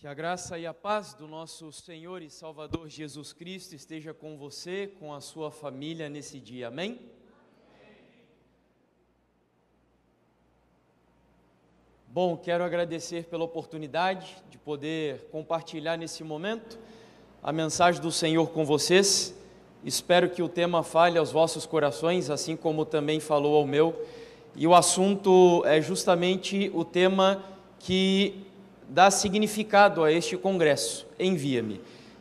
Que a graça e a paz do nosso Senhor e Salvador Jesus Cristo esteja com você, com a sua família nesse dia, amém? Bom, quero agradecer pela oportunidade de poder compartilhar nesse momento a mensagem do Senhor com vocês. Espero que o tema fale aos vossos corações, assim como também falou ao meu. E o assunto é justamente o tema que dá significado a este congresso, Envia-me.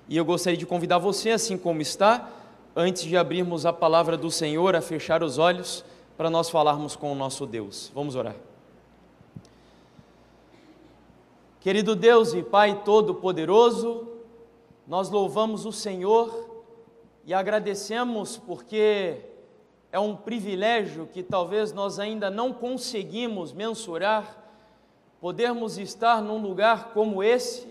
E eu gostaria de convidar você, assim como está, antes de abrirmos a palavra do Senhor, a fechar os olhos para nós falarmos com o nosso Deus. Vamos orar. Querido Deus e Pai Todo-Poderoso, nós louvamos o Senhor e agradecemos porque é um privilégio que talvez nós ainda não conseguimos mensurar, podermos estar num lugar como esse,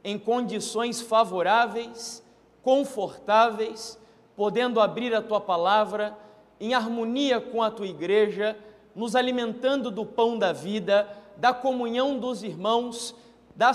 em condições favoráveis, confortáveis, podendo abrir a Tua Palavra, em harmonia com a Tua Igreja, nos alimentando do pão da vida, da comunhão dos irmãos, da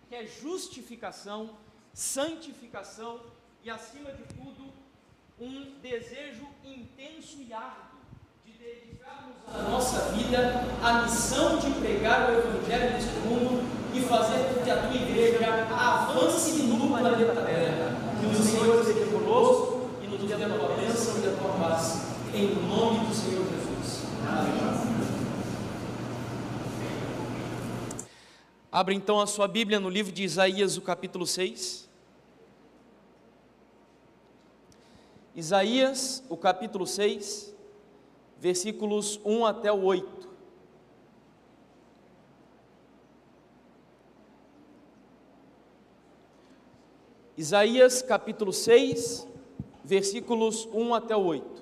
que é justificação, santificação e, acima de tudo, um desejo intenso e árduo de dedicarmos a nossa vida à missão de pregar o Evangelho neste mundo e fazer com que a Tua Igreja avance no planeta Terra. Que o Senhor esteja conosco e nos dê a Tua bênção e a Tua paz. Em nome do Senhor Jesus. Amém. Abra então a sua Bíblia no livro de Isaías, o capítulo 6. Isaías, o capítulo 6, versículos 1 até o 8. Isaías, capítulo 6, versículos 1 até o 8.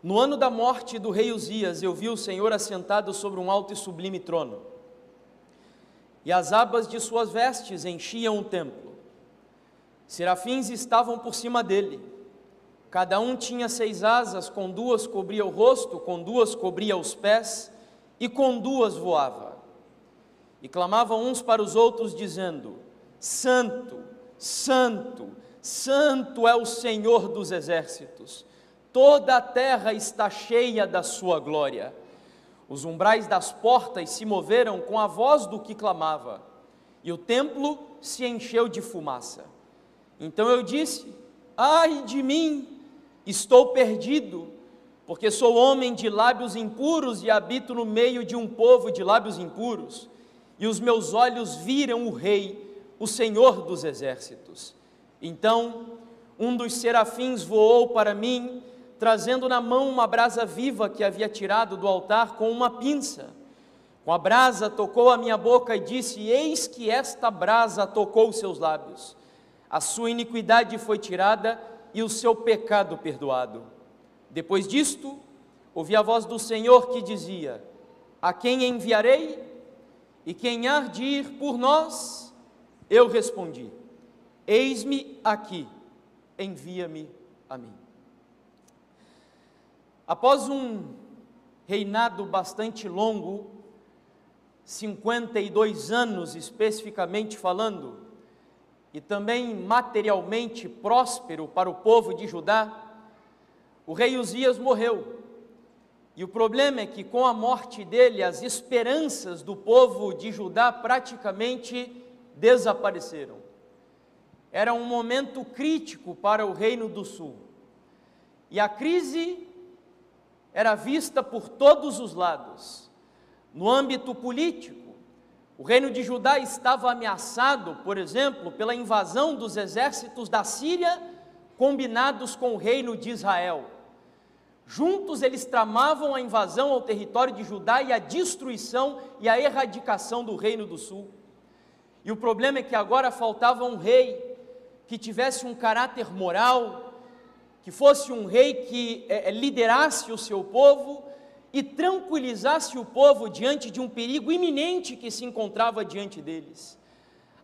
No ano da morte do rei Uzias, eu vi o Senhor assentado sobre um alto e sublime trono, e as abas de suas vestes enchiam o templo. Serafins estavam por cima dele, cada um tinha 6 asas, com 2 cobria o rosto, com 2 cobria os pés, e com 2 voava. E clamavam uns para os outros, dizendo: Santo, Santo, Santo é o Senhor dos exércitos. Toda a terra está cheia da sua glória. Os umbrais das portas se moveram com a voz do que clamava, e o templo se encheu de fumaça. Então eu disse: ai de mim, estou perdido, porque sou homem de lábios impuros e habito no meio de um povo de lábios impuros, e os meus olhos viram o Rei, o Senhor dos exércitos. Então um dos serafins voou para mim, trazendo na mão uma brasa viva que havia tirado do altar com uma pinça. Com a brasa tocou a minha boca e disse: eis que esta brasa tocou os seus lábios. A sua iniquidade foi tirada e o seu pecado perdoado. Depois disto, ouvi a voz do Senhor que dizia: a quem enviarei? E quem há de ir por nós? Eu respondi: eis-me aqui, envia-me a mim. Após um reinado bastante longo, 52 anos especificamente falando, e também materialmente próspero para o povo de Judá, o rei Uzias morreu. E o problema é que com a morte dele, as esperanças do povo de Judá praticamente desapareceram. Era um momento crítico para o Reino do Sul. E a crise era vista por todos os lados. No âmbito político, o Reino de Judá estava ameaçado, por exemplo, pela invasão dos exércitos da Síria, combinados com o Reino de Israel. Juntos eles tramavam a invasão ao território de Judá e a destruição e a erradicação do Reino do Sul. E o problema é que agora faltava um rei que tivesse um caráter moral, que fosse um rei que liderasse o seu povo e tranquilizasse o povo diante de um perigo iminente que se encontrava diante deles.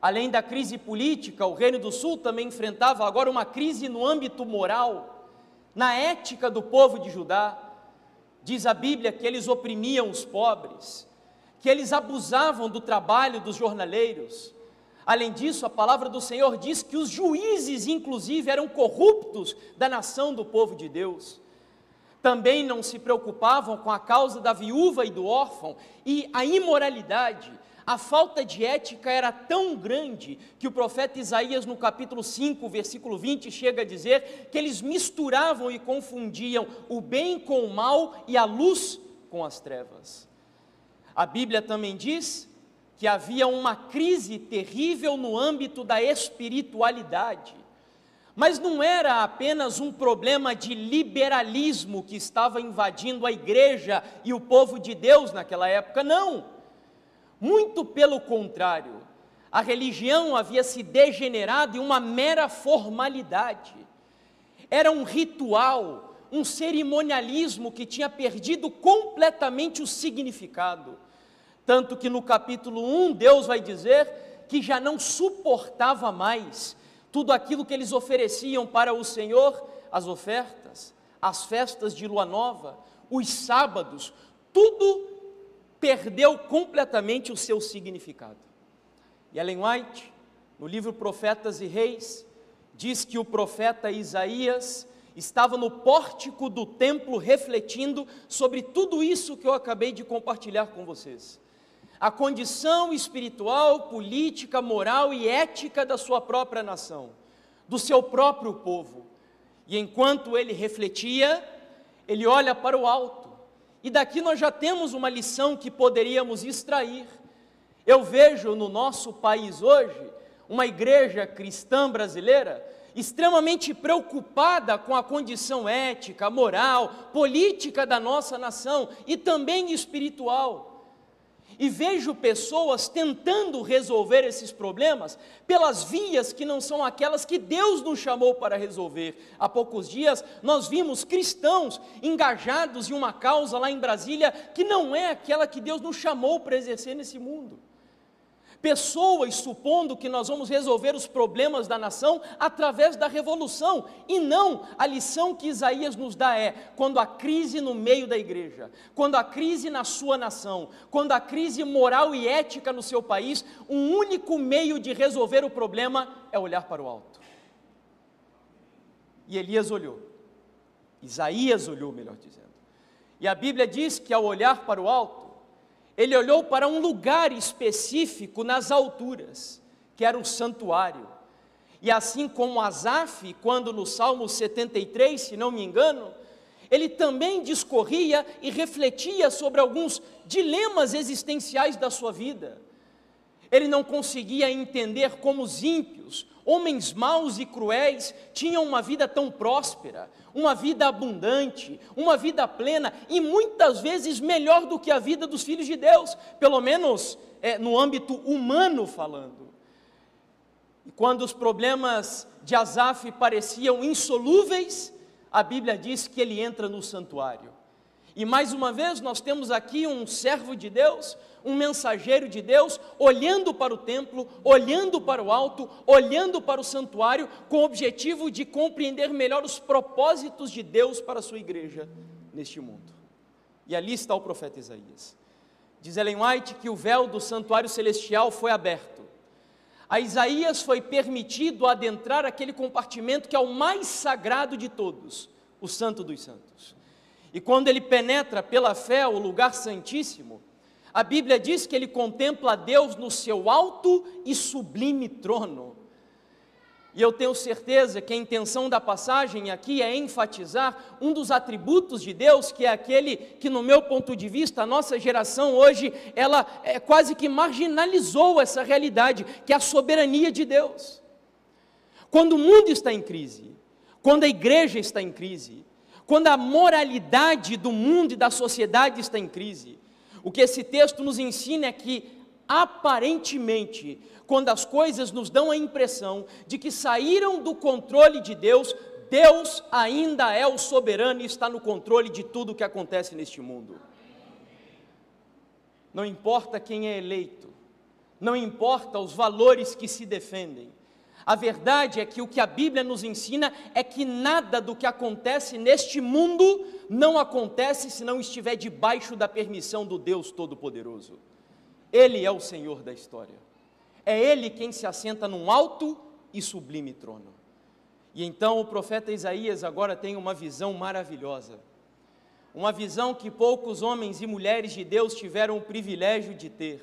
Além da crise política, o Reino do Sul também enfrentava agora uma crise no âmbito moral, na ética do povo de Judá. Diz a Bíblia que eles oprimiam os pobres, que eles abusavam do trabalho dos jornaleiros. Além disso, a palavra do Senhor diz que os juízes, inclusive, eram corruptos da nação do povo de Deus. Também não se preocupavam com a causa da viúva e do órfão, e a imoralidade, a falta de ética era tão grande, que o profeta Isaías, no capítulo 5, versículo 20, chega a dizer que eles misturavam e confundiam o bem com o mal e a luz com as trevas. A Bíblia também diz que havia uma crise terrível no âmbito da espiritualidade, mas não era apenas um problema de liberalismo que estava invadindo a igreja e o povo de Deus naquela época, não, muito pelo contrário, a religião havia se degenerado em uma mera formalidade, era um ritual, um cerimonialismo que tinha perdido completamente o significado. Tanto que no capítulo 1, Deus vai dizer que já não suportava mais tudo aquilo que eles ofereciam para o Senhor, as ofertas, as festas de lua nova, os sábados, tudo perdeu completamente o seu significado. E Ellen White, no livro Profetas e Reis, diz que o profeta Isaías estava no pórtico do templo refletindo sobre tudo isso que eu acabei de compartilhar com vocês. A condição espiritual, política, moral e ética da sua própria nação, do seu próprio povo. E enquanto ele refletia, ele olha para o alto, e daqui nós já temos uma lição que poderíamos extrair. Eu vejo no nosso país hoje, uma igreja cristã brasileira, extremamente preocupada com a condição ética, moral, política da nossa nação, e também espiritual. E vejo pessoas tentando resolver esses problemas pelas vias que não são aquelas que Deus nos chamou para resolver. Há poucos dias nós vimos cristãos engajados em uma causa lá em Brasília que não é aquela que Deus nos chamou para exercer nesse mundo. Pessoas supondo que nós vamos resolver os problemas da nação através da revolução, e não, a lição que Isaías nos dá é, quando há crise no meio da igreja, quando há crise na sua nação, quando há crise moral e ética no seu país, um único meio de resolver o problema é olhar para o alto. E Elias olhou, Isaías olhou, melhor dizendo, e a Bíblia diz que ao olhar para o alto, ele olhou para um lugar específico nas alturas, que era o santuário. E assim como Asaf, quando no Salmo 73, se não me engano, ele também discorria e refletia sobre alguns dilemas existenciais da sua vida. Ele não conseguia entender como os ímpios, homens maus e cruéis, tinham uma vida tão próspera, uma vida abundante, uma vida plena, e muitas vezes melhor do que a vida dos filhos de Deus, pelo menos no âmbito humano falando. E quando os problemas de Asaf pareciam insolúveis, a Bíblia diz que ele entra no santuário. E mais uma vez nós temos aqui um servo de Deus, um mensageiro de Deus, olhando para o templo, olhando para o alto, olhando para o santuário, com o objetivo de compreender melhor os propósitos de Deus para a sua igreja neste mundo. E ali está o profeta Isaías. Diz Ellen White que o véu do santuário celestial foi aberto. A Isaías foi permitido adentrar aquele compartimento que é o mais sagrado de todos, o Santo dos Santos. E quando ele penetra pela fé o lugar santíssimo, a Bíblia diz que ele contempla a Deus no seu alto e sublime trono. E eu tenho certeza que a intenção da passagem aqui é enfatizar um dos atributos de Deus, que é aquele que, no meu ponto de vista, a nossa geração hoje, ela quase que marginalizou essa realidade, que é a soberania de Deus. Quando o mundo está em crise, quando a igreja está em crise, quando a moralidade do mundo e da sociedade está em crise, o que esse texto nos ensina é que, aparentemente, quando as coisas nos dão a impressão de que saíram do controle de Deus, Deus ainda é o soberano e está no controle de tudo o que acontece neste mundo. Não importa quem é eleito, não importa os valores que se defendem, a verdade é que o que a Bíblia nos ensina é que nada do que acontece neste mundo não acontece se não estiver debaixo da permissão do Deus Todo-Poderoso. Ele é o Senhor da história. É Ele quem se assenta num alto e sublime trono. E então o profeta Isaías agora tem uma visão maravilhosa. Uma visão que poucos homens e mulheres de Deus tiveram o privilégio de ter.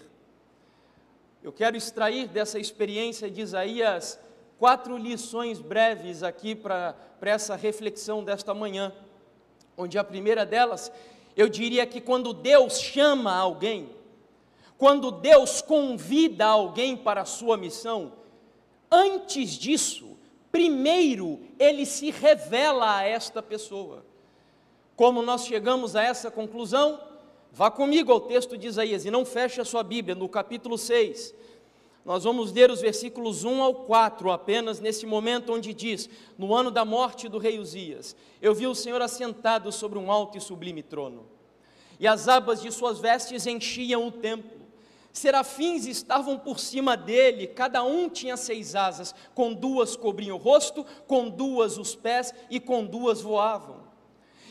Eu quero extrair dessa experiência de Isaías 4 lições breves aqui para essa reflexão desta manhã, onde a primeira delas, eu diria que quando Deus chama alguém, quando Deus convida alguém para a sua missão, antes disso, primeiro Ele se revela a esta pessoa. Como nós chegamos a essa conclusão? Vá comigo ao texto de Isaías, e não feche a sua Bíblia, no capítulo 6, nós vamos ler os versículos 1 ao 4, apenas nesse momento onde diz: no ano da morte do rei Uzias, eu vi o Senhor assentado sobre um alto e sublime trono, e as abas de suas vestes enchiam o templo, serafins estavam por cima dele, cada um tinha 6 asas, com 2 cobriam o rosto, com 2 os pés, e com 2 voavam,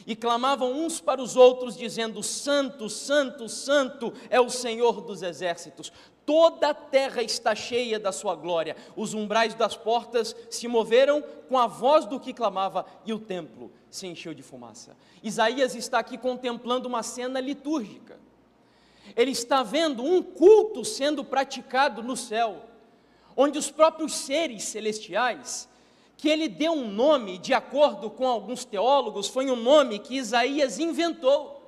e clamavam uns para os outros, dizendo: Santo, Santo, Santo é o Senhor dos exércitos, toda a terra está cheia da sua glória. Os umbrais das portas se moveram com a voz do que clamava, e o templo se encheu de fumaça. Isaías está aqui contemplando uma cena litúrgica. Ele está vendo um culto sendo praticado no céu, onde os próprios seres celestiais, que ele deu um nome, de acordo com alguns teólogos, foi um nome que Isaías inventou.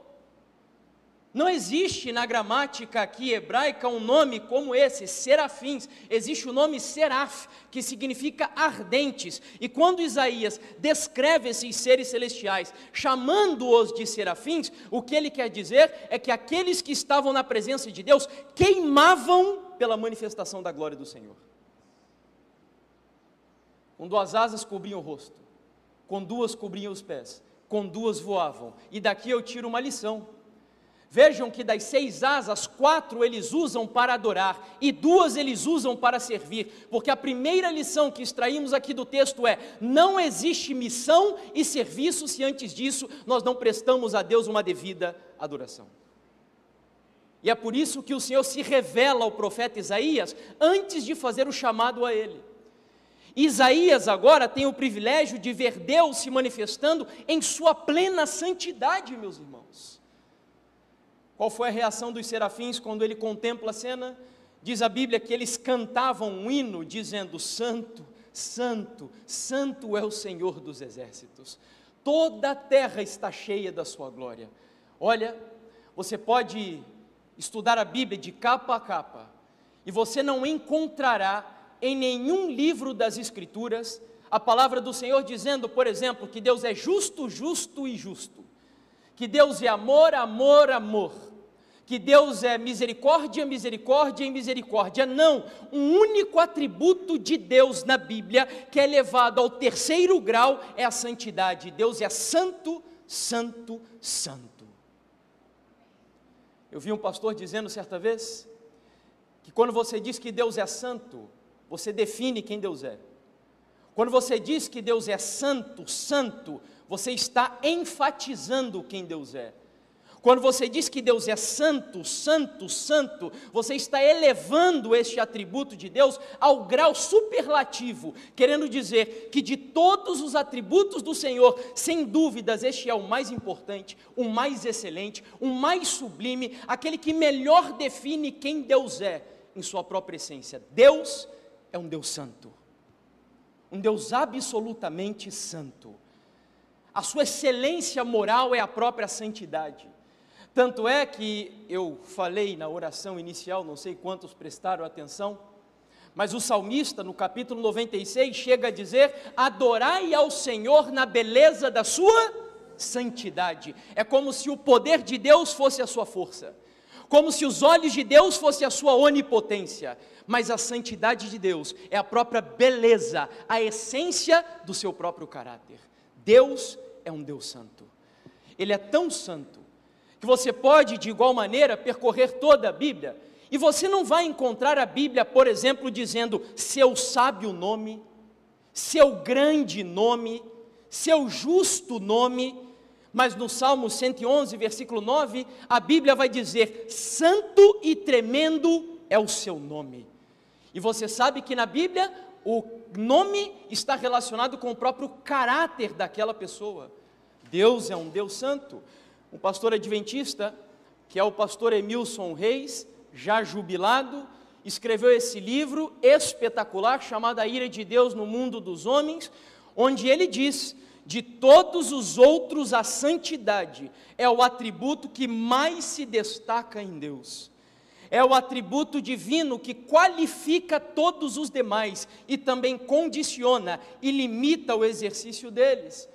Não existe na gramática aqui hebraica um nome como esse, serafins. Existe o nome seraf, que significa ardentes. E quando Isaías descreve esses seres celestiais, chamando-os de serafins, o que ele quer dizer é que aqueles que estavam na presença de Deus queimavam pela manifestação da glória do Senhor. Com 2 asas cobriam o rosto, com 2 cobriam os pés, com 2 voavam. E daqui eu tiro uma lição. Vejam que das 6 asas, 4 eles usam para adorar, e 2 eles usam para servir, porque a primeira lição que extraímos aqui do texto é: não existe missão e serviço se antes disso nós não prestamos a Deus uma devida adoração. E é por isso que o Senhor se revela ao profeta Isaías, antes de fazer o chamado a ele. Isaías agora tem o privilégio de ver Deus se manifestando em sua plena santidade, meus irmãos. Qual foi a reação dos serafins quando ele contempla a cena? Diz a Bíblia que eles cantavam um hino dizendo: Santo, Santo, Santo é o Senhor dos exércitos, toda a terra está cheia da sua glória. Olha, você pode estudar a Bíblia de capa a capa, e você não encontrará em nenhum livro das Escrituras a palavra do Senhor dizendo, por exemplo, que Deus é justo, justo e justo, que Deus é amor, amor, amor, que Deus é misericórdia, misericórdia e misericórdia. Não, um único atributo de Deus na Bíblia, que é levado ao 3º grau, é a santidade. Deus é santo, santo, santo. Eu vi um pastor dizendo certa vez, que quando você diz que Deus é santo, você define quem Deus é. Quando você diz que Deus é santo, santo, você está enfatizando quem Deus é. Quando você diz que Deus é santo, santo, santo, você está elevando este atributo de Deus ao grau superlativo, querendo dizer que de todos os atributos do Senhor, sem dúvidas, este é o mais importante, o mais excelente, o mais sublime, aquele que melhor define quem Deus é em sua própria essência. Deus é um Deus santo. um Deus absolutamente santo. A sua excelência moral é a própria santidade. Tanto é que eu falei na oração inicial, não sei quantos prestaram atenção, mas o salmista, no capítulo 96, chega a dizer: adorai ao Senhor na beleza da sua santidade. É como se o poder de Deus fosse a sua força, como se os olhos de Deus fossem a sua onipotência, mas a santidade de Deus é a própria beleza, a essência do seu próprio caráter. Deus é um Deus santo. Ele é tão santo que você pode, de igual maneira, percorrer toda a Bíblia, e você não vai encontrar a Bíblia, por exemplo, dizendo seu sábio nome, seu grande nome, seu justo nome, mas no Salmo 111, versículo 9, a Bíblia vai dizer: santo e tremendo é o seu nome. E você sabe que na Bíblia o nome está relacionado com o próprio caráter daquela pessoa. Deus é um Deus santo. Um pastor adventista, que é o pastor Emilson Reis, já jubilado, escreveu esse livro espetacular chamado A Ira de Deus no Mundo dos Homens, onde ele diz: de todos os outros a santidade é o atributo que mais se destaca em Deus. É o atributo divino que qualifica todos os demais e também condiciona e limita o exercício deles.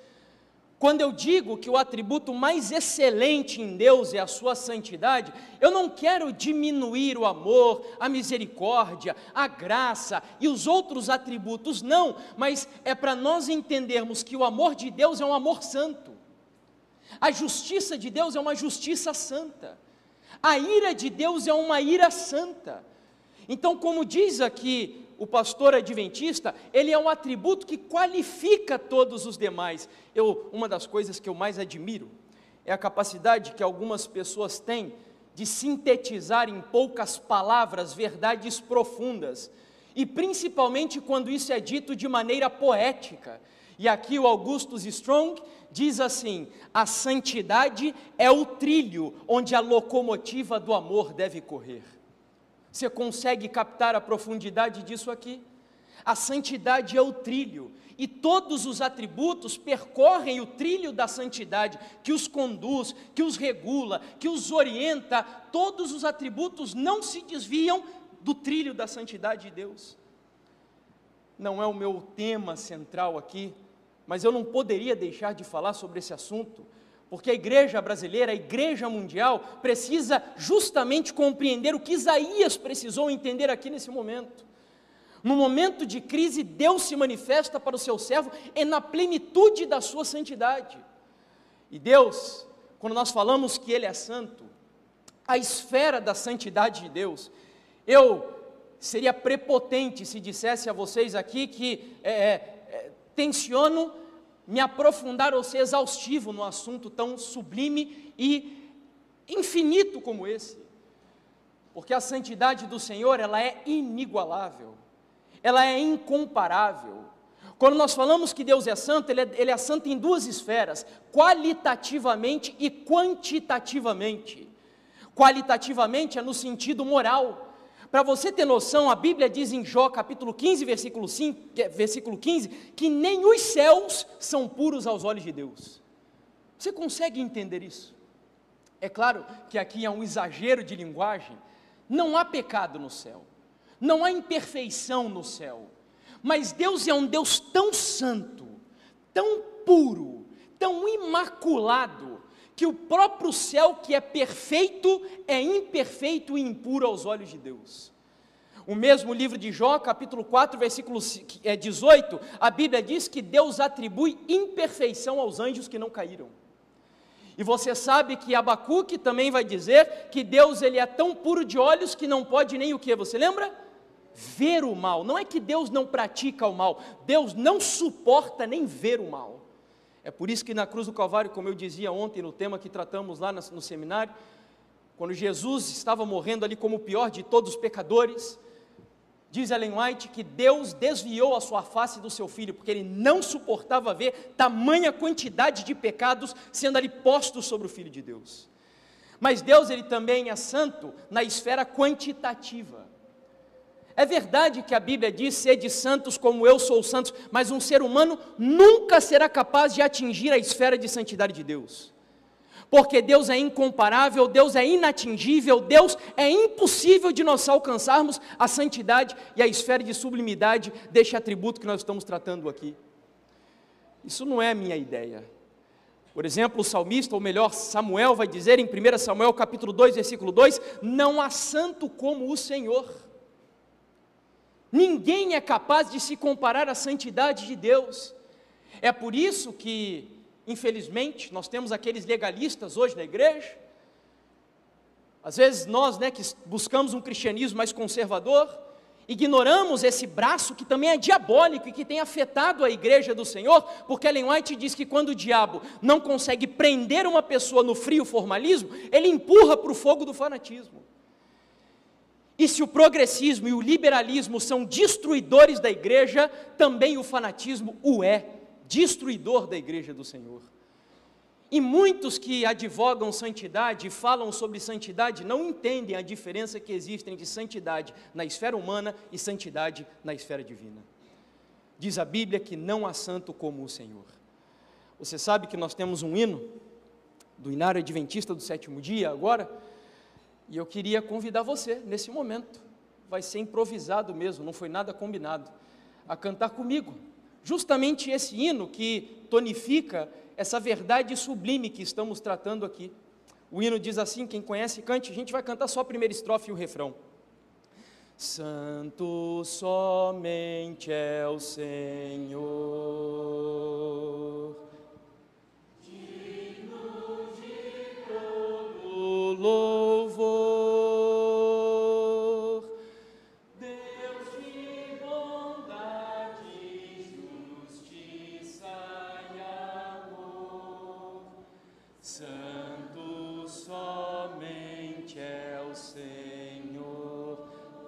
Quando eu digo que o atributo mais excelente em Deus é a sua santidade, eu não quero diminuir o amor, a misericórdia, a graça e os outros atributos, não, mas é para nós entendermos que o amor de Deus é um amor santo, a justiça de Deus é uma justiça santa, a ira de Deus é uma ira santa. Então, como diz aqui o pastor adventista, ele é um atributo que qualifica todos os demais. Uma das coisas que eu mais admiro é a capacidade que algumas pessoas têm de sintetizar em poucas palavras verdades profundas, e principalmente quando isso é dito de maneira poética. E aqui o Augustus Strong diz assim: a santidade é o trilho onde a locomotiva do amor deve correr. Você consegue captar a profundidade disso aqui? A santidade é o trilho, e todos os atributos percorrem o trilho da santidade, que os conduz, que os regula, que os orienta. Todos os atributos não se desviam do trilho da santidade de Deus. Não é o meu tema central aqui, mas eu não poderia deixar de falar sobre esse assunto, porque a igreja brasileira, a igreja mundial, precisa justamente compreender o que Isaías precisou entender aqui nesse momento. No momento de crise, Deus se manifesta para o seu servo na plenitude da sua santidade. E Deus, quando nós falamos que Ele é santo, a esfera da santidade de Deus, eu seria prepotente se dissesse a vocês aqui que tenciono me aprofundar ou ser exaustivo no assunto tão sublime e infinito como esse, porque a santidade do Senhor, ela é inigualável, ela é incomparável. Quando nós falamos que Deus é santo, Ele é santo em duas esferas, qualitativamente e quantitativamente. Qualitativamente é no sentido moral. Para você ter noção, a Bíblia diz em Jó capítulo 15, versículo 15, que nem os céus são puros aos olhos de Deus. Você consegue entender isso? É claro que aqui há um exagero de linguagem. Não há pecado no céu, não há imperfeição no céu, mas Deus é um Deus tão santo, tão puro, tão imaculado, que o próprio céu, que é perfeito, é imperfeito e impuro aos olhos de Deus. O mesmo livro de Jó, capítulo 4, versículo 18, a Bíblia diz que Deus atribui imperfeição aos anjos que não caíram. E você sabe que Abacuque também vai dizer que Deus, ele é tão puro de olhos que não pode nem o quê? Você lembra? Ver o mal. Não é que Deus não pratica o mal, Deus não suporta nem ver o mal. É por isso que na cruz do Calvário, como eu dizia ontem no tema que tratamos lá no seminário, quando Jesus estava morrendo ali como o pior de todos os pecadores, diz Ellen White que Deus desviou a sua face do seu filho, porque ele não suportava ver tamanha quantidade de pecados sendo ali postos sobre o Filho de Deus. Mas Deus, ele também é santo na esfera quantitativa. É verdade que a Bíblia diz, sede santos como eu sou santo, mas um ser humano nunca será capaz de atingir a esfera de santidade de Deus. Porque Deus é incomparável, Deus é inatingível, Deus é impossível de nós alcançarmos a santidade e a esfera de sublimidade deste atributo que nós estamos tratando aqui. Isso não é a minha ideia. Por exemplo, o salmista, ou melhor, Samuel vai dizer em 1 Samuel capítulo 2, versículo 2, não há santo como o Senhor. Ninguém é capaz de se comparar à santidade de Deus. É por isso que, infelizmente, nós temos aqueles legalistas hoje na igreja. Às vezes nós, que buscamos um cristianismo mais conservador, ignoramos esse braço que também é diabólico e que tem afetado a igreja do Senhor, porque Ellen White diz que quando o diabo não consegue prender uma pessoa no frio formalismo, ele empurra para o fogo do fanatismo. E se o progressismo e o liberalismo são destruidores da igreja, também o fanatismo o é, destruidor da igreja do Senhor. E muitos que advogam santidade e falam sobre santidade não entendem a diferença que existe entre santidade na esfera humana e santidade na esfera divina. Diz a Bíblia que não há santo como o Senhor. Você sabe que nós temos um hino do Inário Adventista do Sétimo Dia agora, e eu queria convidar você nesse momento, vai ser improvisado mesmo, não foi nada combinado, a cantar comigo, justamente esse hino que tonifica essa verdade sublime que estamos tratando aqui. O hino diz assim, quem conhece cante, a gente vai cantar só a primeira estrofe e o refrão. Santo somente é o Senhor, digno de todo louvor, Deus de bondade, justiça e amor, santo somente é o Senhor.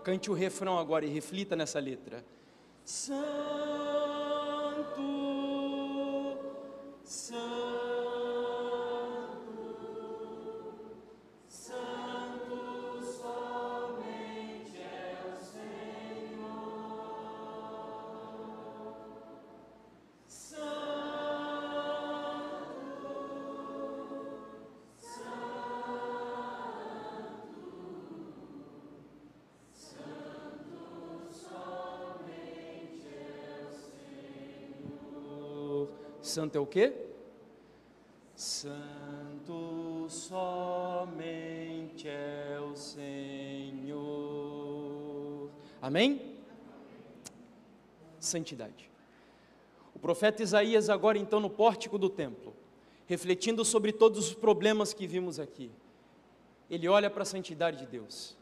Cante o refrão agora e reflita nessa letra. Santo, Santo, Santo somente é o Senhor. Santo, santo é o quê? Santo somente é o Senhor. Amém? Santidade. O profeta Isaías agora então no pórtico do templo, refletindo sobre todos os problemas que vimos aqui, ele olha para a santidade de Deus.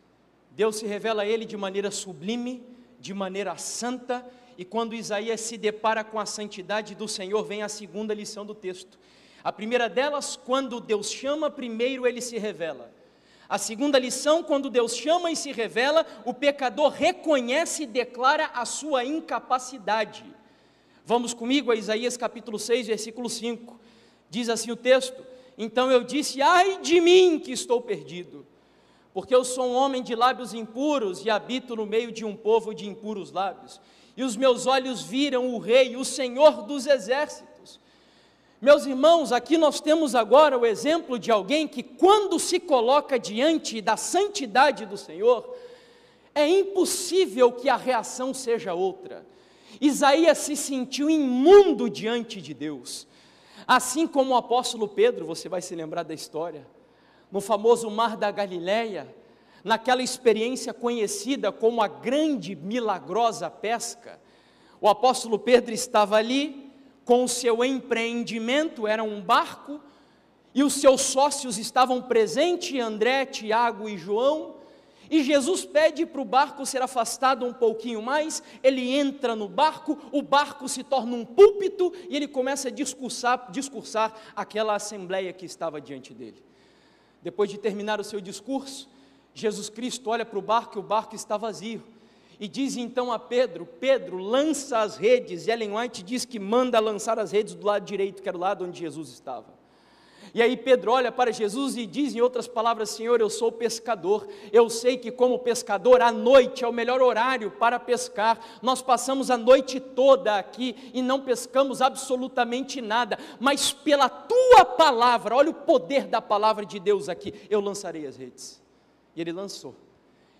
Deus se revela a ele de maneira sublime, de maneira santa, e quando Isaías se depara com a santidade do Senhor, vem a segunda lição do texto. A primeira delas, quando Deus chama, primeiro ele se revela. A segunda lição, quando Deus chama e se revela, o pecador reconhece e declara a sua incapacidade. Vamos comigo a Isaías capítulo 6, versículo 5. Diz assim o texto: então eu disse, ai de mim que estou perdido, porque eu sou um homem de lábios impuros e habito no meio de um povo de impuros lábios. E os meus olhos viram o Rei, o Senhor dos exércitos. Meus irmãos, aqui nós temos agora o exemplo de alguém que quando se coloca diante da santidade do Senhor, é impossível que a reação seja outra. Isaías se sentiu imundo diante de Deus, assim como o apóstolo Pedro, você vai se lembrar da história, no famoso mar da Galileia, naquela experiência conhecida como a grande milagrosa pesca. O apóstolo Pedro estava ali, com o seu empreendimento, era um barco, e os seus sócios estavam presentes, André, Tiago e João, e Jesus pede para o barco ser afastado um pouquinho mais, ele entra no barco, o barco se torna um púlpito, e ele começa a discursar aquela assembleia que estava diante dele. Depois de terminar o seu discurso, Jesus Cristo olha para o barco e o barco está vazio, e diz então a Pedro, Pedro, lança as redes, e Ellen White diz que manda lançar as redes do lado direito, que era o lado onde Jesus estava. E aí Pedro olha para Jesus e diz em outras palavras: Senhor, eu sou pescador, eu sei que como pescador, à noite é o melhor horário para pescar, nós passamos a noite toda aqui e não pescamos absolutamente nada, mas pela tua palavra, olha o poder da palavra de Deus aqui, eu lançarei as redes. E ele lançou,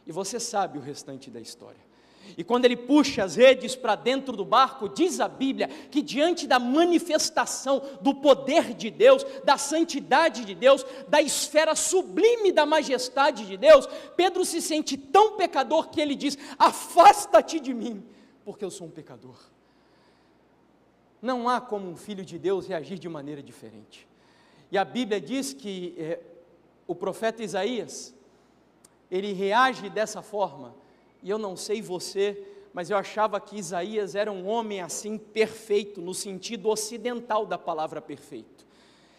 e você sabe o restante da história. E quando ele puxa as redes para dentro do barco, diz a Bíblia que diante da manifestação do poder de Deus, da santidade de Deus, da esfera sublime da majestade de Deus, Pedro se sente tão pecador que ele diz: afasta-te de mim, porque eu sou um pecador. Não há como um filho de Deus reagir de maneira diferente. E a Bíblia diz que o profeta Isaías, ele reage dessa forma. E eu não sei você, mas eu achava que Isaías era um homem assim perfeito, no sentido ocidental da palavra perfeito.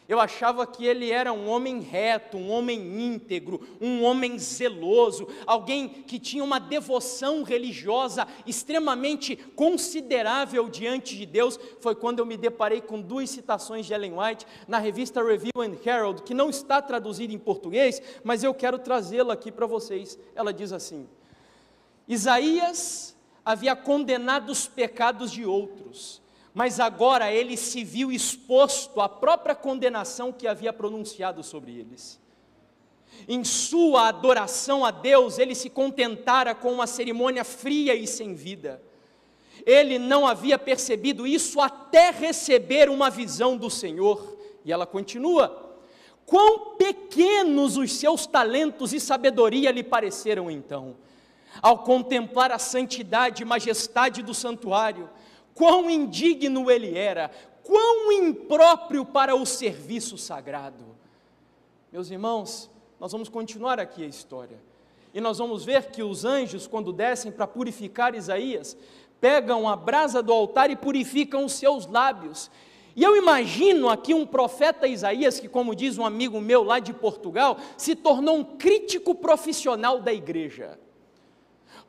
Eu achava que ele era um homem reto, um homem íntegro, um homem zeloso, alguém que tinha uma devoção religiosa extremamente considerável diante de Deus. Foi quando eu me deparei com duas citações de Ellen White na revista Review and Herald, que não está traduzida em português, mas eu quero trazê-la aqui para vocês. Ela diz assim: Isaías havia condenado os pecados de outros, mas agora ele se viu exposto à própria condenação que havia pronunciado sobre eles. Em sua adoração a Deus, ele se contentara com uma cerimônia fria e sem vida. Ele não havia percebido isso até receber uma visão do Senhor. E ela continua: quão pequenos os seus talentos e sabedoria lhe pareceram então, ao contemplar a santidade e majestade do santuário. Quão indigno ele era, quão impróprio para o serviço sagrado. Meus irmãos, nós vamos continuar aqui a história, e nós vamos ver que os anjos, quando descem para purificar Isaías, pegam a brasa do altar e purificam os seus lábios. E eu imagino aqui um profeta Isaías, que, como diz um amigo meu lá de Portugal, se tornou um crítico profissional da igreja.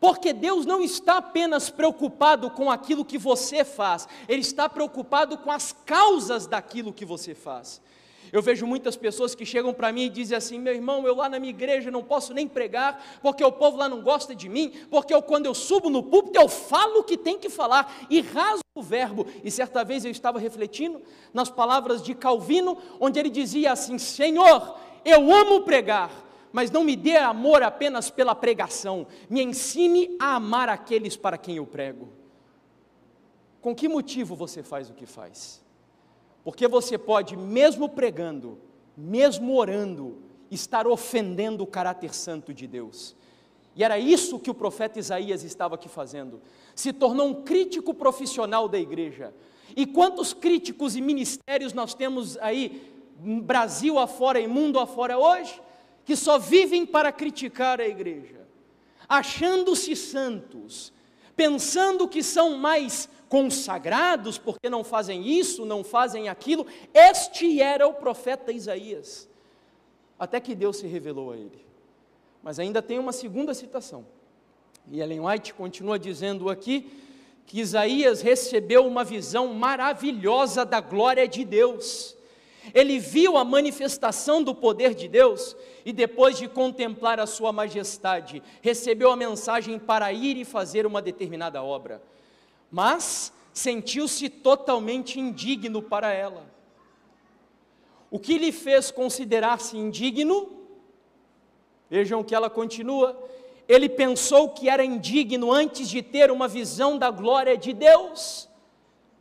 Porque Deus não está apenas preocupado com aquilo que você faz, Ele está preocupado com as causas daquilo que você faz. Eu vejo muitas pessoas que chegam para mim e dizem assim: meu irmão, eu lá na minha igreja não posso nem pregar, porque o povo lá não gosta de mim, porque quando eu subo no púlpito eu falo o que tem que falar, e rasgo o verbo. E certa vez eu estava refletindo nas palavras de Calvino, onde ele dizia assim: Senhor, eu amo pregar, mas não me dê amor apenas pela pregação, me ensine a amar aqueles para quem eu prego. Com que motivo você faz o que faz? Porque você pode, mesmo pregando, mesmo orando, estar ofendendo o caráter santo de Deus. E era isso que o profeta Isaías estava aqui fazendo. Se tornou um crítico profissional da igreja. E quantos críticos e ministérios nós temos aí, Brasil afora e mundo afora hoje, que só vivem para criticar a igreja, achando-se santos, pensando que são mais consagrados, porque não fazem isso, não fazem aquilo. Este era o profeta Isaías, até que Deus se revelou a ele. Mas ainda tem uma segunda citação, e Ellen White continua dizendo aqui, que Isaías recebeu uma visão maravilhosa da glória de Deus. Ele viu a manifestação do poder de Deus, e depois de contemplar a sua majestade, recebeu a mensagem para ir e fazer uma determinada obra, mas sentiu-se totalmente indigno para ela. O que lhe fez considerar-se indigno? Vejam que ela continua: ele pensou que era indigno antes de ter uma visão da glória de Deus?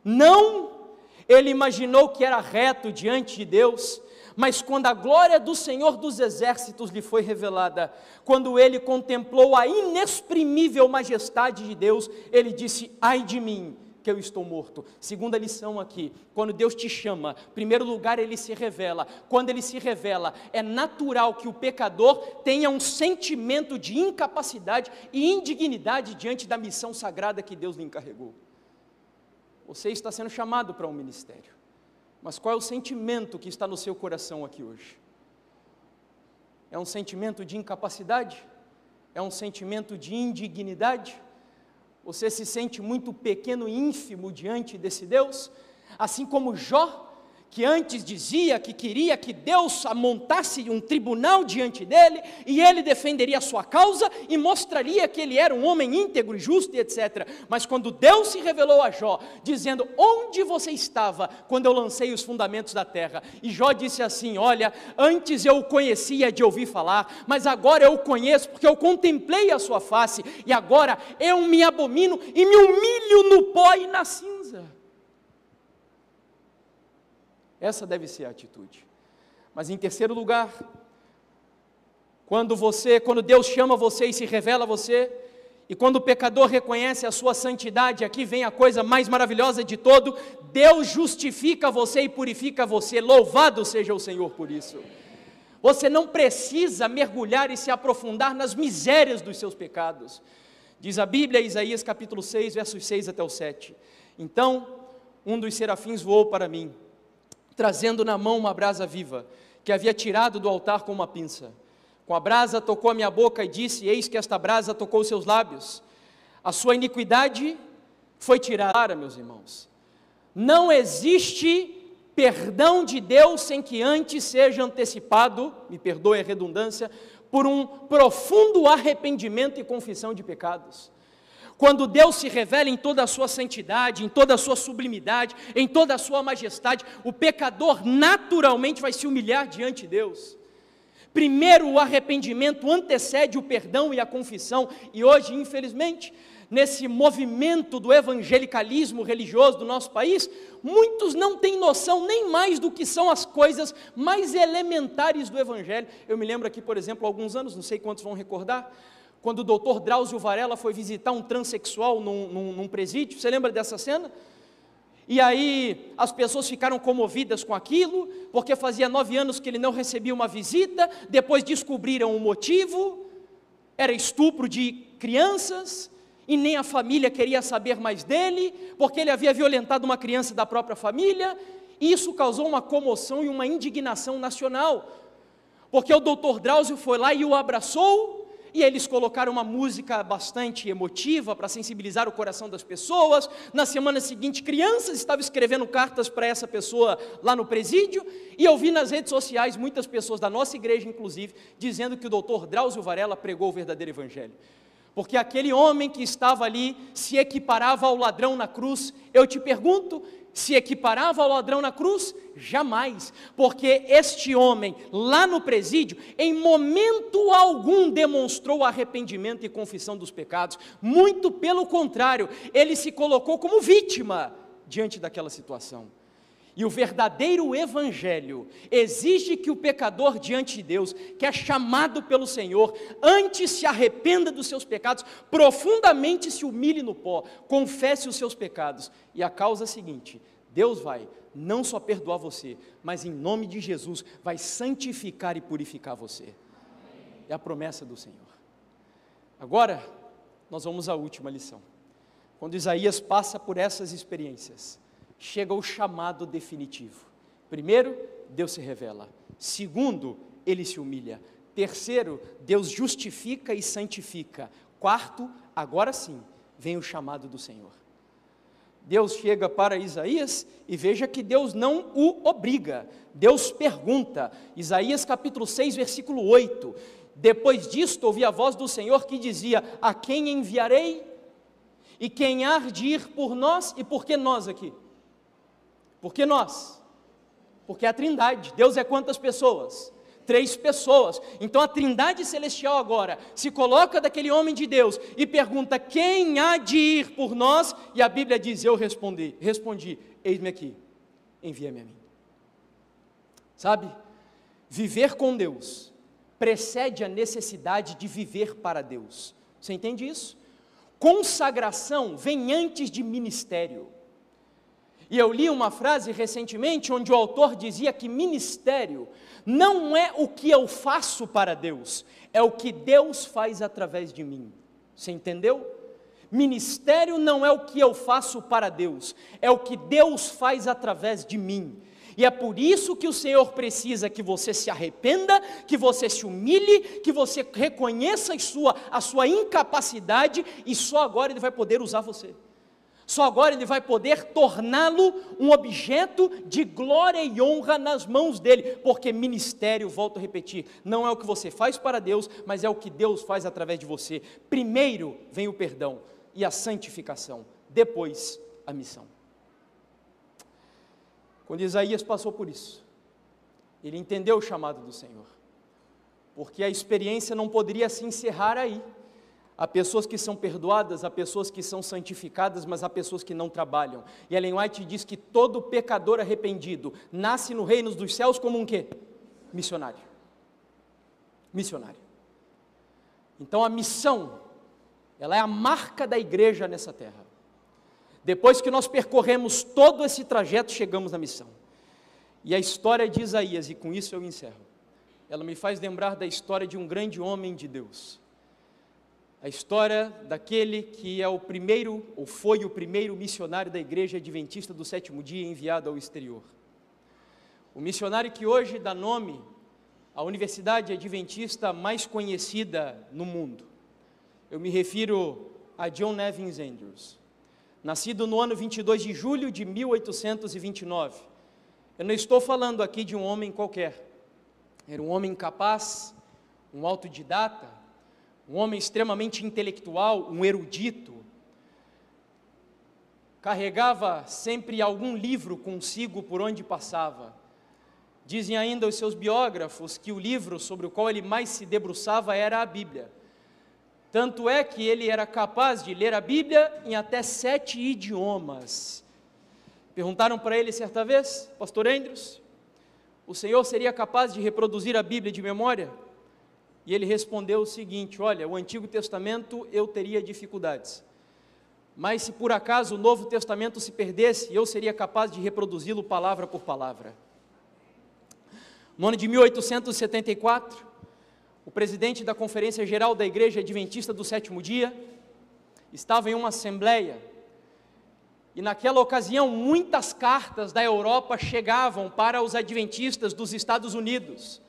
Não. Ele imaginou que era reto diante de Deus, mas quando a glória do Senhor dos Exércitos lhe foi revelada, quando ele contemplou a inexprimível majestade de Deus, ele disse: ai de mim, que eu estou morto. Segunda lição aqui: quando Deus te chama, em primeiro lugar Ele se revela. Quando Ele se revela, é natural que o pecador tenha um sentimento de incapacidade e indignidade diante da missão sagrada que Deus lhe encarregou. Você está sendo chamado para um ministério, mas qual é o sentimento que está no seu coração aqui hoje? É um sentimento de incapacidade? É um sentimento de indignidade? Você se sente muito pequeno e ínfimo diante desse Deus? Assim como Jó, que antes dizia que queria que Deus montasse um tribunal diante dele, e ele defenderia a sua causa, e mostraria que ele era um homem íntegro e justo, e etc. Mas quando Deus se revelou a Jó, dizendo: onde você estava quando eu lancei os fundamentos da terra? E Jó disse assim: olha, antes eu o conhecia de ouvir falar, mas agora eu o conheço, porque eu contemplei a sua face, e agora eu me abomino, e me humilho no pó e na cinza. Essa deve ser a atitude. Mas em terceiro lugar, quando Deus chama você e se revela a você, e quando o pecador reconhece a sua santidade, aqui vem a coisa mais maravilhosa de todo: Deus justifica você e purifica você. Louvado seja o Senhor por isso. Você não precisa mergulhar e se aprofundar nas misérias dos seus pecados. Diz a Bíblia, Isaías capítulo 6, versos 6 até o 7. Então, um dos serafins voou para mim, trazendo na mão uma brasa viva, que havia tirado do altar com uma pinça. Com a brasa tocou a minha boca e disse: eis que esta brasa tocou seus lábios. A sua iniquidade foi tirada, meus irmãos. Não existe perdão de Deus sem que antes seja antecipado, me perdoe a redundância, por um profundo arrependimento e confissão de pecados. Quando Deus se revela em toda a sua santidade, em toda a sua sublimidade, em toda a sua majestade, o pecador naturalmente vai se humilhar diante de Deus. Primeiro, o arrependimento antecede o perdão e a confissão, e hoje, infelizmente, nesse movimento do evangelicalismo religioso do nosso país, muitos não têm noção nem mais do que são as coisas mais elementares do evangelho. Eu me lembro aqui, por exemplo, há alguns anos, não sei quantos vão recordar, quando o doutor Drauzio Varela foi visitar um transexual num presídio. Você lembra dessa cena? E aí as pessoas ficaram comovidas com aquilo, porque fazia 9 anos que ele não recebia uma visita, depois descobriram o motivo, era estupro de crianças, e nem a família queria saber mais dele, porque ele havia violentado uma criança da própria família, e isso causou uma comoção e uma indignação nacional, porque o doutor Drauzio foi lá e o abraçou, e eles colocaram uma música bastante emotiva para sensibilizar o coração das pessoas. Na semana seguinte, crianças estavam escrevendo cartas para essa pessoa lá no presídio, e eu vi nas redes sociais muitas pessoas da nossa igreja, inclusive, dizendo que o doutor Drauzio Varela pregou o verdadeiro evangelho, porque aquele homem que estava ali se equiparava ao ladrão na cruz. Eu te pergunto, se equiparava ao ladrão na cruz? Jamais, porque este homem lá no presídio, em momento algum demonstrou arrependimento e confissão dos pecados, muito pelo contrário, ele se colocou como vítima diante daquela situação. E o verdadeiro evangelho exige que o pecador diante de Deus, que é chamado pelo Senhor, antes se arrependa dos seus pecados, profundamente se humilhe no pó, confesse os seus pecados, e a causa é a seguinte: Deus vai não só perdoar você, mas em nome de Jesus vai santificar e purificar você. É a promessa do Senhor. Agora nós vamos à última lição. Quando Isaías passa por essas experiências, chega o chamado definitivo. Primeiro, Deus se revela. Segundo, ele se humilha. Terceiro, Deus justifica e santifica. Quarto, agora sim, vem o chamado do Senhor. Deus chega para Isaías e veja que Deus não o obriga. Deus pergunta. Isaías capítulo 6, versículo 8. Depois disto, ouvi a voz do Senhor que dizia: a quem enviarei? E quem há de ir por nós? E por que nós aqui? Por que nós? Porque é a Trindade. Deus é quantas pessoas? 3 pessoas. Então a Trindade celestial agora se coloca daquele homem de Deus e pergunta: quem há de ir por nós? E a Bíblia diz: eu respondi, eis-me aqui, envia-me a mim. Sabe, viver com Deus precede a necessidade de viver para Deus. Você entende isso? Consagração vem antes de ministério. E eu li uma frase recentemente onde o autor dizia que ministério não é o que eu faço para Deus, é o que Deus faz através de mim. Você entendeu? Ministério não é o que eu faço para Deus, é o que Deus faz através de mim. E é por isso que o Senhor precisa que você se arrependa, que você se humilhe, que você reconheça a sua incapacidade, e só agora Ele vai poder usar você. Só agora ele vai poder torná-lo um objeto de glória e honra nas mãos dele, porque ministério, volto a repetir, não é o que você faz para Deus, mas é o que Deus faz através de você. Primeiro vem o perdão e a santificação, depois a missão. Quando Isaías passou por isso, ele entendeu o chamado do Senhor, porque a experiência não poderia se encerrar aí. Há pessoas que são perdoadas, há pessoas que são santificadas, mas há pessoas que não trabalham. E Ellen White diz que todo pecador arrependido nasce no reino dos céus como um quê? Missionário. Missionário. Então a missão, ela é a marca da igreja nessa terra. Depois que nós percorremos todo esse trajeto, chegamos na missão. E a história de Isaías, e com isso eu encerro, ela me faz lembrar da história de um grande homem de Deus. A história daquele que é o primeiro, ou foi o primeiro missionário da igreja adventista do sétimo dia enviado ao exterior. O missionário que hoje dá nome à universidade adventista mais conhecida no mundo. Eu me refiro a John Evans Andrews. Nascido no ano 22 de julho de 1829. Eu não estou falando aqui de um homem qualquer. Era um homem capaz, um autodidata, um homem extremamente intelectual, um erudito. Carregava sempre algum livro consigo por onde passava. Dizem ainda os seus biógrafos que o livro sobre o qual ele mais se debruçava era a Bíblia. Tanto é que ele era capaz de ler a Bíblia em até 7 idiomas. Perguntaram para ele certa vez, pastor Andrews, o senhor seria capaz de reproduzir a Bíblia de memória? E ele respondeu o seguinte: olha, o Antigo Testamento eu teria dificuldades, mas se por acaso o Novo Testamento se perdesse, eu seria capaz de reproduzi-lo palavra por palavra. No ano de 1874, o presidente da Conferência Geral da Igreja Adventista do Sétimo Dia estava em uma assembleia, e naquela ocasião muitas cartas da Europa chegavam para os adventistas dos Estados Unidos,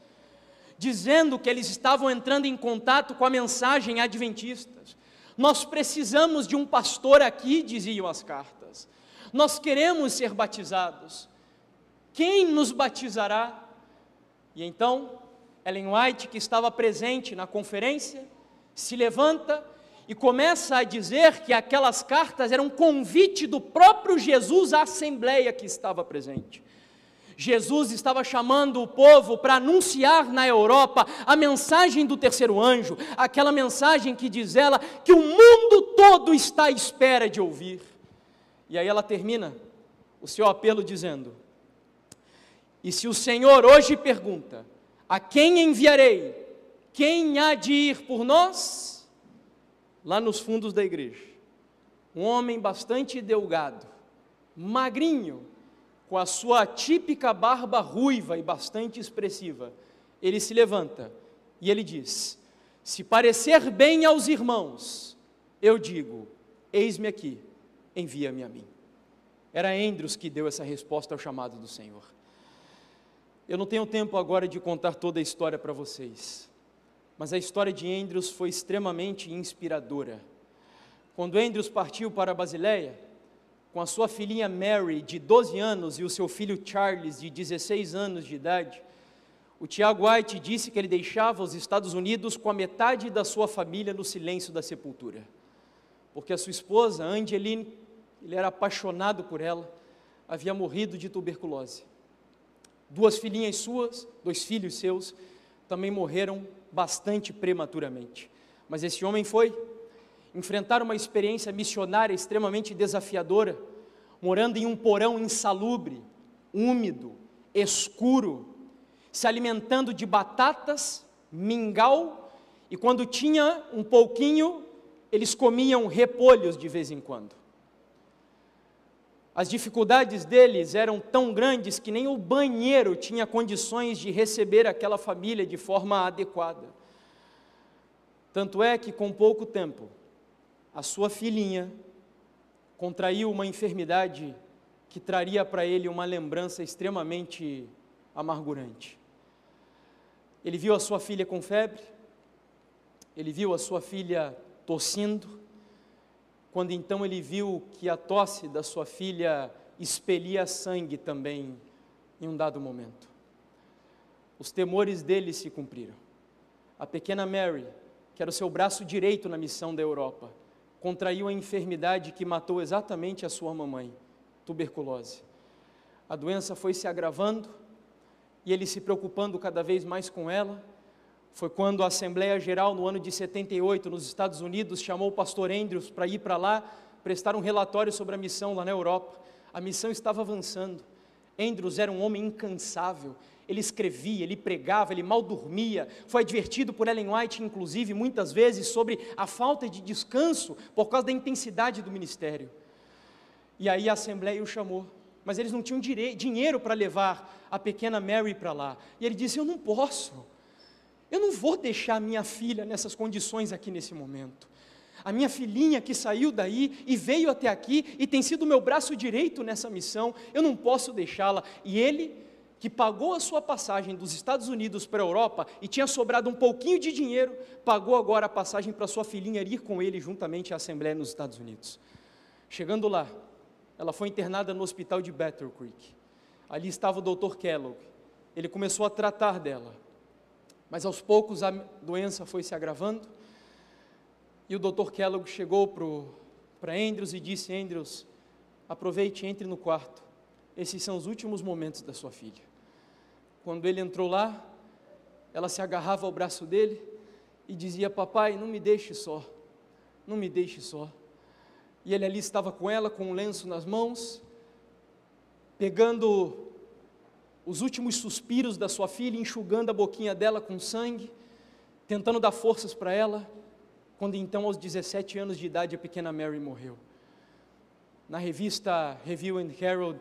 dizendo que eles estavam entrando em contato com a mensagem adventista. Nós precisamos de um pastor aqui, diziam as cartas. Nós queremos ser batizados. Quem nos batizará? E então, Ellen White, que estava presente na conferência, se levanta e começa a dizer que aquelas cartas eram um convite do próprio Jesus à assembleia que estava presente. Jesus estava chamando o povo para anunciar na Europa a mensagem do terceiro anjo, aquela mensagem que diz ela que o mundo todo está à espera de ouvir. E aí ela termina o seu apelo dizendo: e se o Senhor hoje pergunta, a quem enviarei? Quem há de ir por nós? Lá nos fundos da igreja, um homem bastante delgado, magrinho, com a sua típica barba ruiva e bastante expressiva, ele se levanta e ele diz: se parecer bem aos irmãos, eu digo, eis-me aqui, envia-me a mim. Era Andrews que deu essa resposta ao chamado do Senhor. Eu não tenho tempo agora de contar toda a história para vocês, mas a história de Andrews foi extremamente inspiradora. Quando Andrews partiu para a Basileia, com a sua filhinha Mary, de 12 anos, e o seu filho Charles, de 16 anos de idade, o Tiago White disse que ele deixava os Estados Unidos com a metade da sua família no silêncio da sepultura, porque a sua esposa, Angeline, ele era apaixonado por ela, havia morrido de tuberculose. 2 filhinhas suas, 2 filhos seus, também morreram bastante prematuramente. Mas esse homem foi enfrentar uma experiência missionária extremamente desafiadora, morando em um porão insalubre, úmido, escuro, se alimentando de batatas, mingau, e quando tinha um pouquinho, eles comiam repolhos de vez em quando. As dificuldades deles eram tão grandes que nem o banheiro tinha condições de receber aquela família de forma adequada. Tanto é que, com pouco tempo, a sua filhinha contraiu uma enfermidade que traria para ele uma lembrança extremamente amargurante. Ele viu a sua filha com febre, ele viu a sua filha tossindo, quando então ele viu que a tosse da sua filha expelia sangue também em um dado momento. Os temores dele se cumpriram. A pequena Mary, que era o seu braço direito na missão da Europa, contraiu a enfermidade que matou exatamente a sua mamãe, tuberculose. A doença foi se agravando e ele se preocupando cada vez mais com ela. Foi quando a Assembleia Geral, no ano de 78, nos Estados Unidos, chamou o pastor Andrews para ir para lá, prestar um relatório sobre a missão lá na Europa. A missão estava avançando. Andrews era um homem incansável. Ele escrevia, ele pregava, ele mal dormia. Foi advertido por Ellen White, inclusive, muitas vezes, sobre a falta de descanso por causa da intensidade do ministério. E aí a Assembleia o chamou, mas eles não tinham dinheiro para levar a pequena Mary para lá. E ele disse: eu não posso, eu não vou deixar minha filha nessas condições aqui nesse momento. A minha filhinha que saiu daí e veio até aqui e tem sido o meu braço direito nessa missão, eu não posso deixá-la. E ele, que pagou a sua passagem dos Estados Unidos para a Europa e tinha sobrado um pouquinho de dinheiro, pagou agora a passagem para sua filhinha ir com ele juntamente à Assembleia nos Estados Unidos. Chegando lá, ela foi internada no hospital de Battle Creek. Ali estava o Dr. Kellogg. Ele começou a tratar dela, mas aos poucos a doença foi se agravando, e o Dr. Kellogg chegou para Andrews e disse: Andrews, aproveite, entre no quarto, esses são os últimos momentos da sua filha. Quando ele entrou lá, ela se agarrava ao braço dele e dizia: papai, não me deixe só, não me deixe só. E ele ali estava com ela, com um lenço nas mãos, pegando os últimos suspiros da sua filha, enxugando a boquinha dela com sangue, tentando dar forças para ela, quando então aos 17 anos de idade a pequena Mary morreu. Na revista Review and Herald,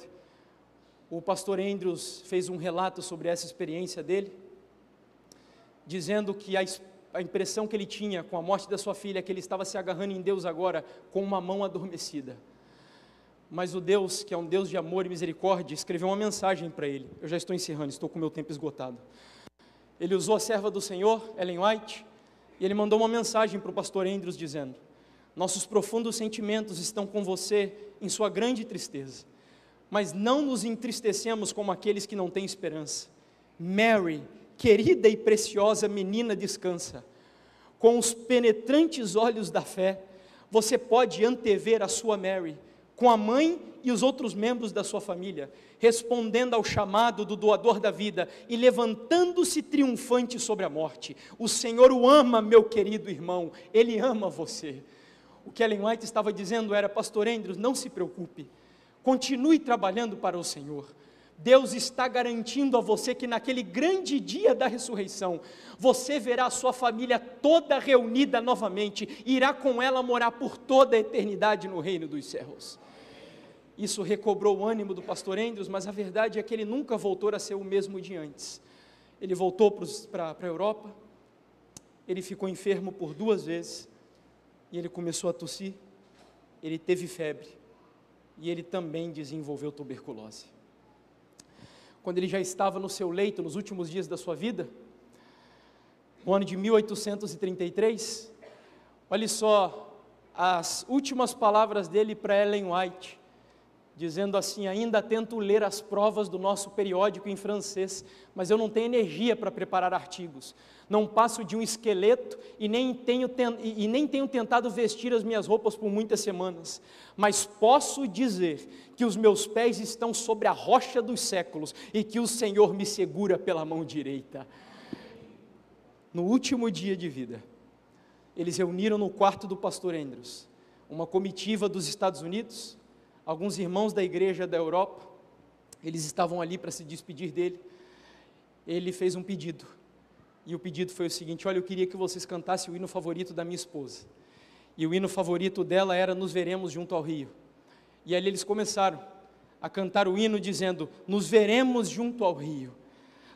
o pastor Andrews fez um relato sobre essa experiência dele, dizendo que a impressão que ele tinha com a morte da sua filha é que ele estava se agarrando em Deus agora com uma mão adormecida. Mas o Deus, que é um Deus de amor e misericórdia, escreveu uma mensagem para ele. Eu já estou encerrando, estou com o meu tempo esgotado. Ele usou a serva do Senhor, Ellen White, e ele mandou uma mensagem para o pastor Andrews dizendo: nossos profundos sentimentos estão com você em sua grande tristeza, mas não nos entristecemos como aqueles que não têm esperança. Mary, querida e preciosa menina, descansa. Com os penetrantes olhos da fé, você pode antever a sua Mary, com a mãe e os outros membros da sua família, respondendo ao chamado do doador da vida e levantando-se triunfante sobre a morte. O Senhor o ama, meu querido irmão, Ele ama você. O que Ellen White estava dizendo era: pastor Andrews, não se preocupe, continue trabalhando para o Senhor. Deus está garantindo a você que naquele grande dia da ressurreição, você verá a sua família toda reunida novamente, e irá com ela morar por toda a eternidade no reino dos céus. Isso recobrou o ânimo do pastor Andrews, mas a verdade é que ele nunca voltou a ser o mesmo de antes. Ele voltou para a Europa, ele ficou enfermo por 2 vezes, e ele começou a tossir, ele teve febre, e ele também desenvolveu tuberculose. Quando ele já estava no seu leito, nos últimos dias da sua vida, no ano de 1833, olhe só as últimas palavras dele para Ellen White, dizendo assim: ainda tento ler as provas do nosso periódico em francês, mas eu não tenho energia para preparar artigos, não passo de um esqueleto e nem tenho tentado vestir as minhas roupas por muitas semanas, mas posso dizer que os meus pés estão sobre a rocha dos séculos e que o Senhor me segura pela mão direita. No último dia de vida, eles reuniram no quarto do pastor Andrews uma comitiva dos Estados Unidos, alguns irmãos da igreja da Europa. Eles estavam ali para se despedir dele. Ele fez um pedido, e o pedido foi o seguinte: olha, eu queria que vocês cantassem o hino favorito da minha esposa, e o hino favorito dela era Nos Veremos Junto ao Rio. E ali eles começaram a cantar o hino dizendo: nos veremos junto ao rio,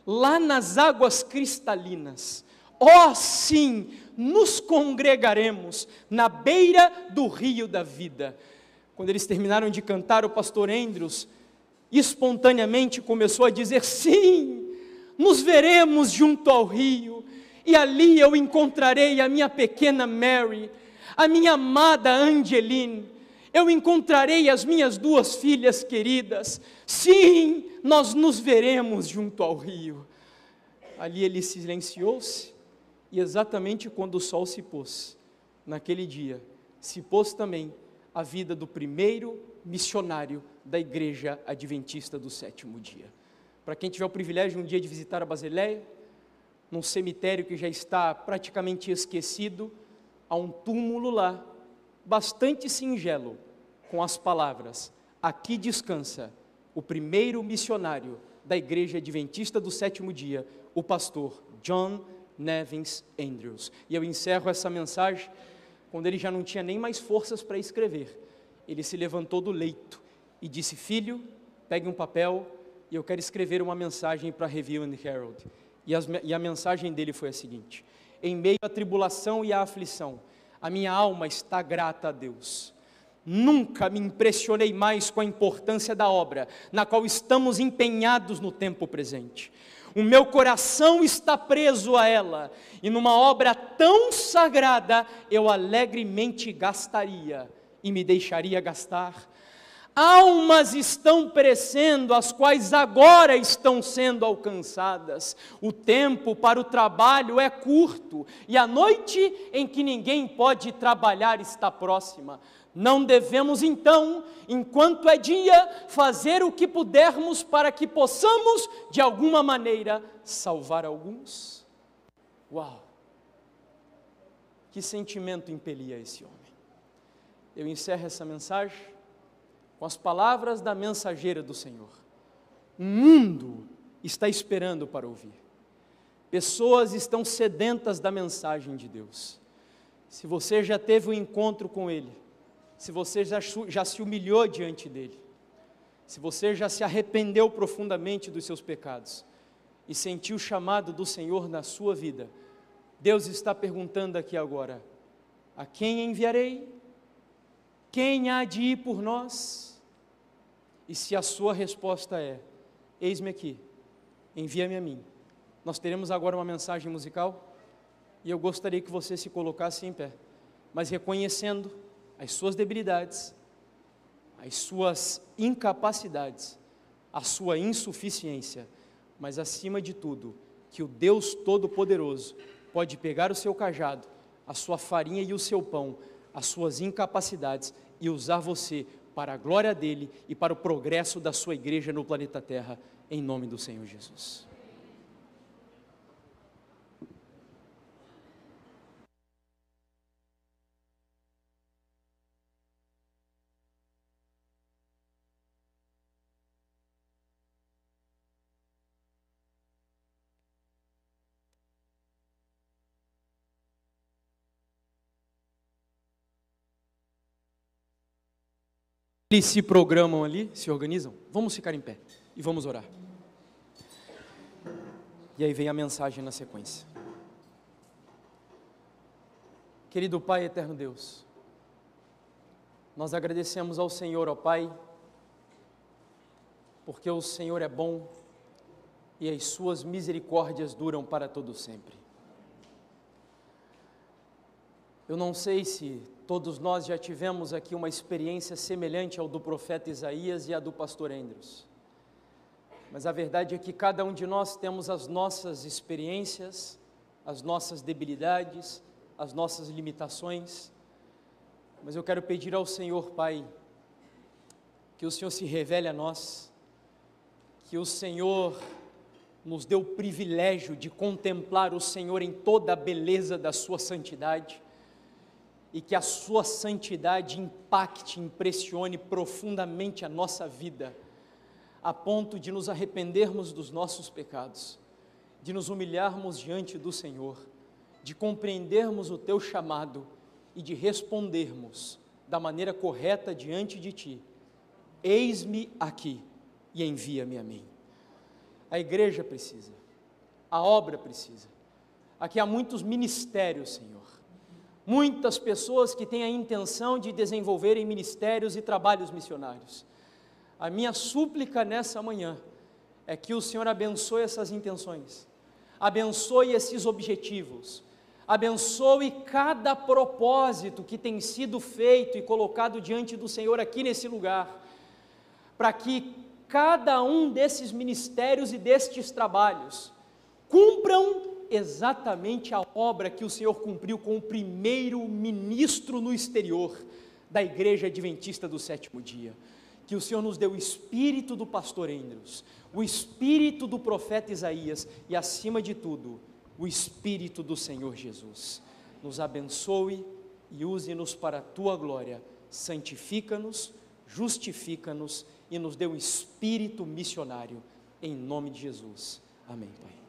lá nas águas cristalinas, ó sim, nos congregaremos na beira do rio da vida. Quando eles terminaram de cantar, o pastor Andrews espontaneamente começou a dizer: sim, nos veremos junto ao rio, e ali eu encontrarei a minha pequena Mary, a minha amada Angeline, eu encontrarei as minhas 2 filhas queridas, sim, nós nos veremos junto ao rio. Ali ele silenciou-se, e exatamente quando o sol se pôs, naquele dia, se pôs também a vida do primeiro missionário da Igreja Adventista do Sétimo Dia. Para quem tiver o privilégio um dia de visitar a Basileia, num cemitério que já está praticamente esquecido, há um túmulo lá, bastante singelo, com as palavras: aqui descansa o primeiro missionário da Igreja Adventista do Sétimo Dia, o pastor John Nevins Andrews. E eu encerro essa mensagem, quando ele já não tinha nem mais forças para escrever, ele se levantou do leito e disse: filho, pegue um papel e eu quero escrever uma mensagem para a Review and Herald. E a mensagem dele foi a seguinte: em meio à tribulação e à aflição, a minha alma está grata a Deus. Nunca me impressionei mais com a importância da obra na qual estamos empenhados no tempo presente. O meu coração está preso a ela, e numa obra tão sagrada eu alegremente gastaria e me deixaria gastar. Almas estão perecendo, as quais agora estão sendo alcançadas. O tempo para o trabalho é curto, e a noite em que ninguém pode trabalhar está próxima. Não devemos então, enquanto é dia, fazer o que pudermos para que possamos, de alguma maneira, salvar alguns? Uau! Que sentimento impelia esse homem. Eu encerro essa mensagem com as palavras da mensageira do Senhor. O mundo está esperando para ouvir. Pessoas estão sedentas da mensagem de Deus. Se você já teve um encontro com Ele, se você já se humilhou diante dEle, se você já se arrependeu profundamente dos seus pecados e sentiu o chamado do Senhor na sua vida, Deus está perguntando aqui agora: a quem enviarei? Quem há de ir por nós? E se a sua resposta é: eis-me aqui, envia-me a mim, nós teremos agora uma mensagem musical, e eu gostaria que você se colocasse em pé, mas reconhecendo as suas debilidades, as suas incapacidades, a sua insuficiência, mas acima de tudo, que o Deus Todo-Poderoso pode pegar o seu cajado, a sua farinha e o seu pão, as suas incapacidades, e usar você para a glória dEle e para o progresso da sua igreja no planeta Terra, em nome do Senhor Jesus. Eles se programam ali, se organizam. Vamos ficar em pé e vamos orar. E aí vem a mensagem na sequência. Querido Pai, eterno Deus, nós agradecemos ao Senhor, ó Pai, porque o Senhor é bom e as suas misericórdias duram para todo sempre. Eu não sei se todos nós já tivemos aqui uma experiência semelhante ao do profeta Isaías e a do pastor Andrews, mas a verdade é que cada um de nós temos as nossas experiências, as nossas debilidades, as nossas limitações, mas eu quero pedir ao Senhor, Pai, que o Senhor se revele a nós, que o Senhor nos dê o privilégio de contemplar o Senhor em toda a beleza da sua santidade, e que a sua santidade impacte, impressione profundamente a nossa vida, a ponto de nos arrependermos dos nossos pecados, de nos humilharmos diante do Senhor, de compreendermos o teu chamado e de respondermos da maneira correta diante de ti: eis-me aqui e envia-me a mim. A igreja precisa, a obra precisa. Aqui há muitos ministérios, Senhor, muitas pessoas que têm a intenção de desenvolverem ministérios e trabalhos missionários. A minha súplica nessa manhã é que o Senhor abençoe essas intenções, abençoe esses objetivos, Abençoe cada propósito que tem sido feito e colocado diante do Senhor aqui nesse lugar, para que cada um desses ministérios e destes trabalhos cumpram exatamente a obra que o Senhor cumpriu com o primeiro ministro no exterior da Igreja Adventista do Sétimo Dia. Que o Senhor nos dê o espírito do pastor Andrews, o espírito do profeta Isaías e, acima de tudo, o espírito do Senhor Jesus. Nos abençoe e use-nos para a tua glória, santifica-nos, justifica-nos e nos dê um espírito missionário, em nome de Jesus. Amém, Pai.